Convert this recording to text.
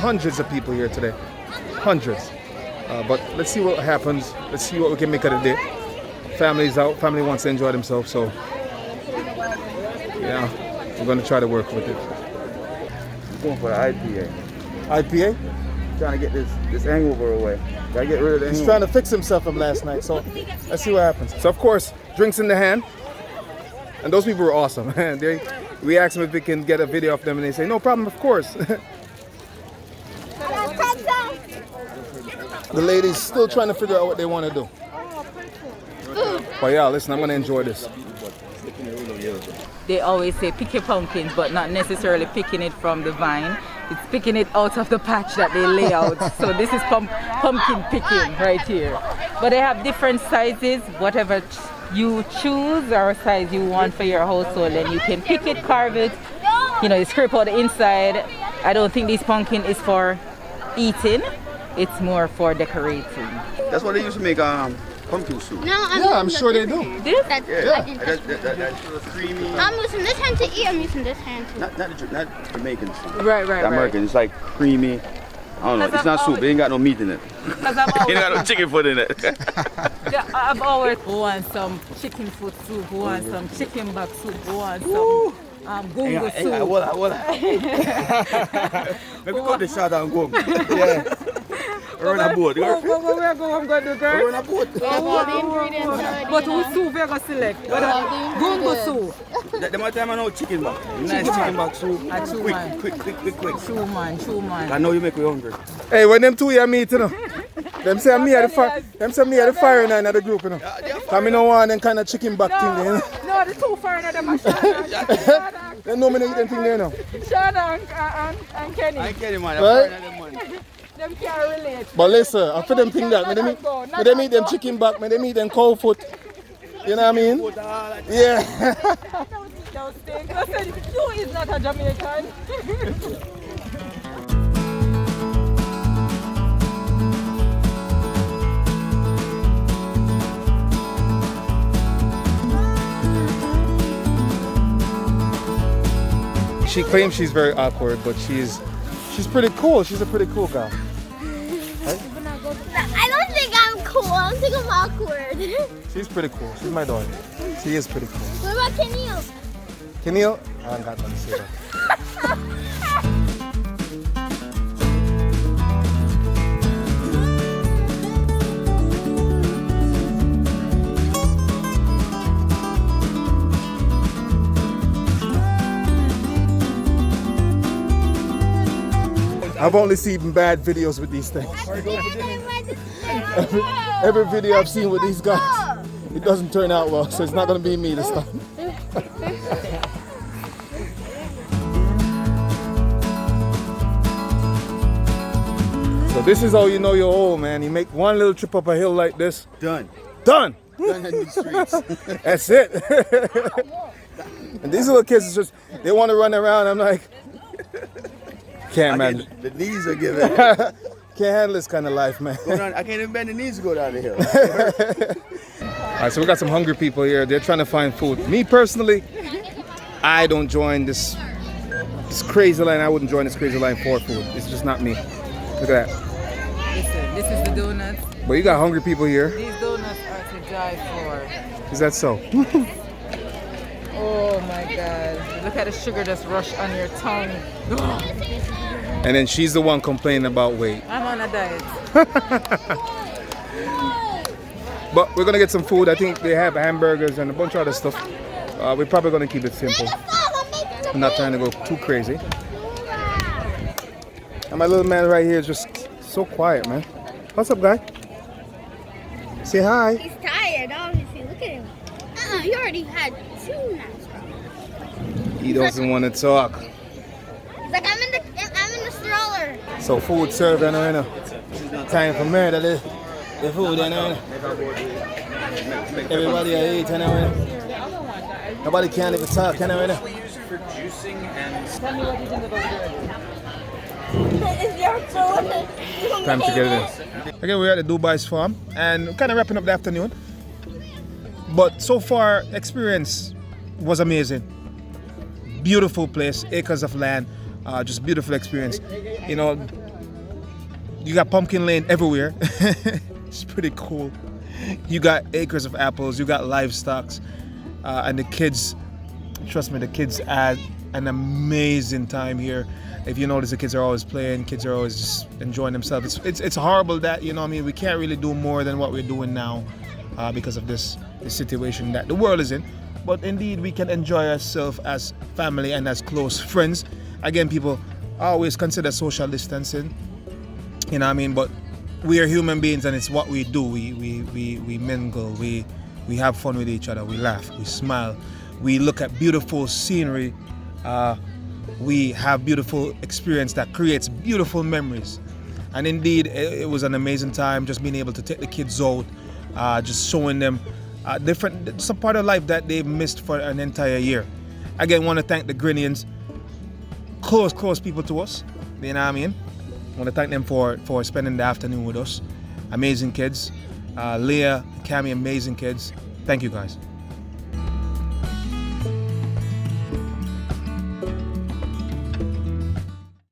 hundreds of people here today. Hundreds. But let's see what happens. Let's see what we can make of the day. Family's out. Family wants to enjoy themselves. So, yeah, we're going to try to work with it. I'm going for the IPA. IPA? Trying to get this hangover away. Gotta get rid of the He's hangover. trying to fix himself from last night. So, let's see what happens. So, of course, drinks in the hand. And those people were awesome. We asked them if we can get a video of them, and they say, no problem, of course. The ladies still trying to figure out what they want to do. But yeah, listen, I'm going to enjoy this. They always say pick your pumpkins, but not necessarily picking it from the vine. It's picking it out of the patch that they lay out. So this is pumpkin picking right here. But they have different sizes, whatever you choose or size you want for your household, and you can pick it, carve it, you know, you scrape out the inside. I don't think this pumpkin is for eating, it's more for decorating. That's what they used to make pumpkin soup. No, I'm sure they do. This? That's creamy. I'm using this hand to eat. I'm using this hand to. Not Jamaican soup. Right. The American. It's like creamy. I don't know. It's not soup. It ain't got no meat in it. Ain't got no chicken foot in it. Yeah, I've always want some chicken foot soup, want some chicken back soup, want some gungo soup. Maybe go to shot and go. Yeah. We're on a boat. Where I'm going to do, girl? We're on a boat. All the ingredients already. But who soup we going to select? Gungo soup. The more time I know chicken back. Nice chicken back soup. Quick. True man. I know you make me hungry. Hey, when them two here meet, you know, them say me at the fire. Them say me at the fire now in the group, you know. Cause me no want them kind of chicken back thing, you know. No, the two foreigner them are Shana. They know me no eat them thing there now. Shana and Kenny. I get it, man. Right? Them can't relate. But listen, I feel them think that. Me they meet them chicken back, me they meet them cow foot. You know what I mean? Yeah. Don't think. I said, you is not a Jamaican. She claims she's very awkward, but she's pretty cool. She's a pretty cool girl. I don't think I'm cool. I think I'm awkward. She's pretty cool. She's my daughter. She is pretty cool. What about Kenil? Kenil? I ain't got nothing to say that. I've only seen bad videos with these things. Every video I've seen with these guys, it doesn't turn out well, so it's not going to be me this time. So this is how you know you're old, man. You make one little trip up a hill like this. Done. Done! Done in the streets. That's it. And these little kids, just they want to run around. I'm like, can't, man. The knees are giving. Can't handle this kind of life, man. I can't even bend the knees to go down the hill. All right, so we got some hungry people here. They're trying to find food. Me personally, I don't join this crazy line. I wouldn't join this crazy line for food. It's just not me. Look at that. Listen, this is the donuts. But you got hungry people here. These donuts are to die for. Is that so? Oh my God. Look at the sugar just rush on your tongue. And then she's the one complaining about weight. I'm on a diet. But we're gonna get some food. I think they have hamburgers and a bunch of other stuff. We're probably gonna keep it simple. I'm not trying to go too crazy. And my little man right here is just so quiet, man. What's up, guy? Say hi. He's tired, obviously. Look at him. He already had 2 naps. He doesn't want to talk. He's like, I'm in the stroller. So food served, you know. Time for murder, the food, you know. Everybody eat, you know. Nobody can even talk, you know. It's your food. Time to get it in. Again, we're at the Dubai's farm and kind of wrapping up the afternoon. But so far, experience was amazing. Beautiful place, acres of land, just beautiful experience. You know, You got pumpkin lane everywhere. It's pretty cool. You got acres of apples. You got livestock, and the kids. Trust me, the kids had an amazing time here. If you notice, the kids are always playing. Kids are always just enjoying themselves. It's horrible that, you know what I mean, we can't really do more than what we're doing now because of this situation that the world is in. But indeed, we can enjoy ourselves as family and as close friends. Again, people always consider social distancing, you know what I mean? But we are human beings, and it's what we do. We mingle. We have fun with each other. We laugh. We smile. We look at beautiful scenery. We have beautiful experience that creates beautiful memories. And indeed, it was an amazing time just being able to take the kids out, just showing them some part of life that they've missed for an entire year. Again, want to thank the Grinians, close people to us, you know what I mean? Want to thank them for spending the afternoon with us. Amazing kids. Leah, Cammy, amazing kids. Thank you guys.